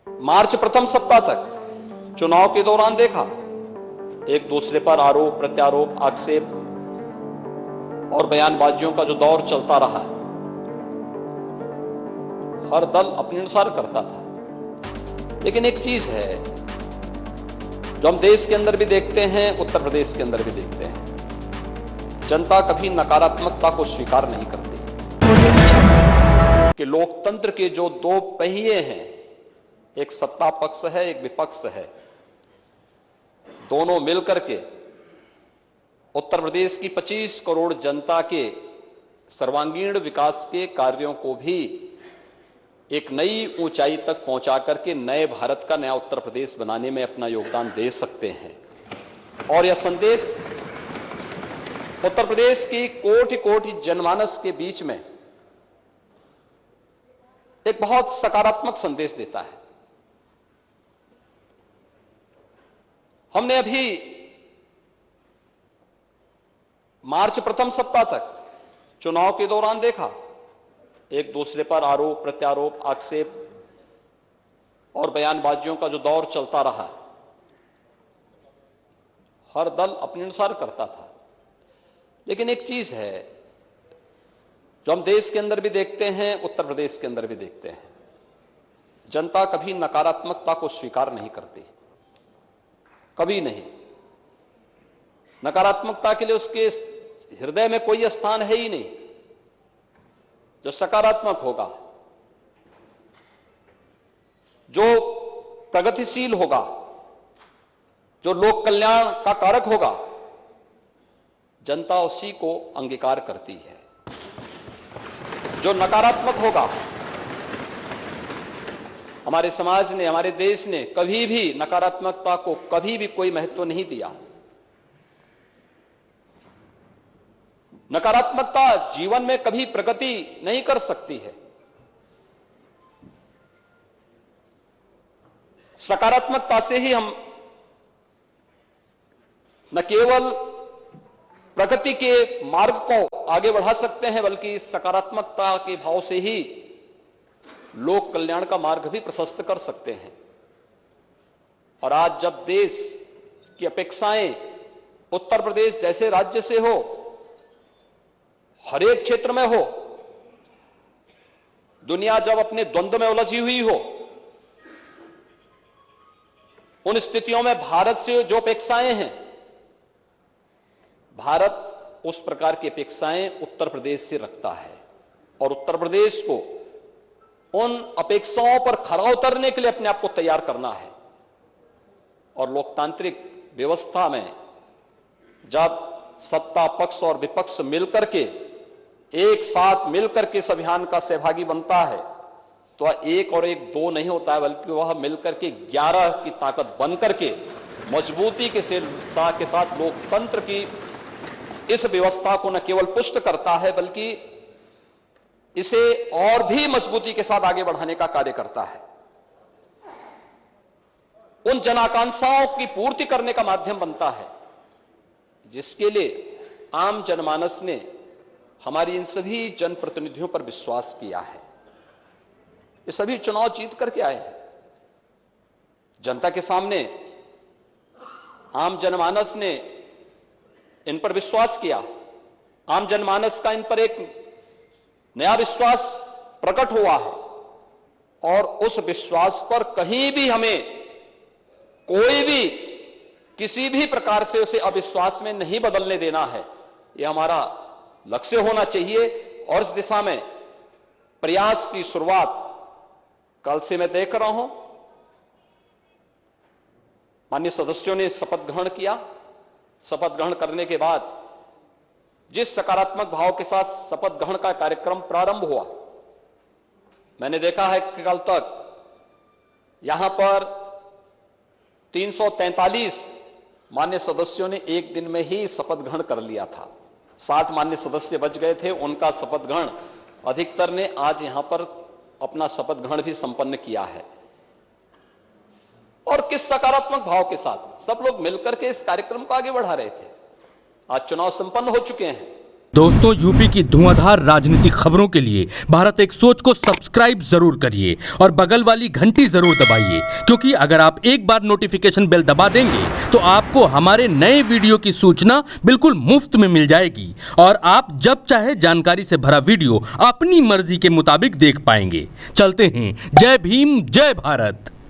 मार्च प्रथम सप्ताह तक चुनाव के दौरान देखा, एक दूसरे पर आरोप प्रत्यारोप, आक्षेप और बयानबाजियों का जो दौर चलता रहा, हर दल अपने अनुसार करता था। लेकिन एक चीज है जो हम देश के अंदर भी देखते हैं, उत्तर प्रदेश के अंदर भी देखते हैं, जनता कभी नकारात्मकता को स्वीकार नहीं करती कि लोकतंत्र के जो दो पहिए हैं, एक सत्ता पक्ष है, एक विपक्ष है, दोनों मिलकर के उत्तर प्रदेश की 25 करोड़ जनता के सर्वांगीण विकास के कार्यों को भी एक नई ऊंचाई तक पहुंचा करके नए भारत का, नया उत्तर प्रदेश बनाने में अपना योगदान दे सकते हैं। और यह संदेश उत्तर प्रदेश की कोटि कोटि जनमानस के बीच में एक बहुत सकारात्मक संदेश देता है। हमने अभी मार्च प्रथम सप्ताह तक चुनाव के दौरान देखा, एक दूसरे पर आरोप प्रत्यारोप, आक्षेप और बयानबाजियों का जो दौर चलता रहा, हर दल अपने अनुसार करता था। लेकिन एक चीज है जो हम देश के अंदर भी देखते हैं, उत्तर प्रदेश के अंदर भी देखते हैं, जनता कभी नकारात्मकता को स्वीकार नहीं करती, कभी नहीं। नकारात्मकता के लिए उसके हृदय में कोई स्थान है ही नहीं। जो सकारात्मक होगा, जो प्रगतिशील होगा, जो लोक कल्याण का कारक होगा, जनता उसी को अंगीकार करती है। जो नकारात्मक होगा, हमारे समाज ने, हमारे देश ने कभी भी नकारात्मकता को कभी भी कोई महत्व नहीं दिया। नकारात्मकता जीवन में कभी प्रगति नहीं कर सकती है। सकारात्मकता से ही हम न केवल प्रगति के मार्ग को आगे बढ़ा सकते हैं, बल्कि सकारात्मकता के भाव से ही लोक कल्याण का मार्ग भी प्रशस्त कर सकते हैं। और आज जब देश की अपेक्षाएं उत्तर प्रदेश जैसे राज्य से हो, हर एक क्षेत्र में हो, दुनिया जब अपने द्वंद्व में उलझी हुई हो, उन स्थितियों में भारत से जो अपेक्षाएं हैं, भारत उस प्रकार की अपेक्षाएं उत्तर प्रदेश से रखता है। और उत्तर प्रदेश को उन अपेक्षाओं पर खरा उतरने के लिए अपने आप को तैयार करना है। और लोकतांत्रिक व्यवस्था में जब सत्ता पक्ष और विपक्ष मिलकर के, एक साथ मिलकर के इस अभियान का सहभागी बनता है, तो वह एक और एक दो नहीं होता है, बल्कि वह मिलकर के 11 की ताकत बनकर के मजबूती के साथ लोकतंत्र की इस व्यवस्था को न केवल पुष्ट करता है, बल्कि इसे और भी मजबूती के साथ आगे बढ़ाने का कार्य करता है। उन जन आकांक्षाओं की पूर्ति करने का माध्यम बनता है, जिसके लिए आम जनमानस ने हमारी इन सभी जनप्रतिनिधियों पर विश्वास किया है। ये सभी चुनाव जीत करके आए हैं। जनता के सामने आम जनमानस ने इन पर विश्वास किया। आम जनमानस का इन पर एक नया विश्वास प्रकट हुआ है। और उस विश्वास पर कहीं भी हमें कोई भी किसी भी प्रकार से उसे अविश्वास में नहीं बदलने देना है। यह हमारा लक्ष्य होना चाहिए। और इस दिशा में प्रयास की शुरुआत कल से मैं देख रहा हूं। माननीय सदस्यों ने शपथ ग्रहण किया। शपथ ग्रहण करने के बाद जिस सकारात्मक भाव के साथ शपथ ग्रहण का कार्यक्रम प्रारंभ हुआ, मैंने देखा है कि कल तक यहां पर 343 मान्य सदस्यों ने एक दिन में ही शपथ ग्रहण कर लिया था। 60 मान्य सदस्य बच गए थे, उनका शपथ ग्रहण अधिकतर ने आज यहां पर अपना शपथ ग्रहण भी संपन्न किया है। और किस सकारात्मक भाव के साथ सब लोग मिलकर के इस कार्यक्रम को आगे बढ़ा रहे थे। आज चुनाव संपन्न हो चुके हैं। दोस्तों, यूपी की धुआंधार राजनीतिक खबरों के लिए भारत एक सोच को सब्सक्राइब जरूर करिए और बगल वाली घंटी जरूर दबाइए, क्योंकि अगर आप एक बार नोटिफिकेशन बेल दबा देंगे तो आपको हमारे नए वीडियो की सूचना बिल्कुल मुफ्त में मिल जाएगी और आप जब चाहे जानकारी से भरा वीडियो अपनी मर्जी के मुताबिक देख पाएंगे। चलते हैं। जय भीम, जय भारत।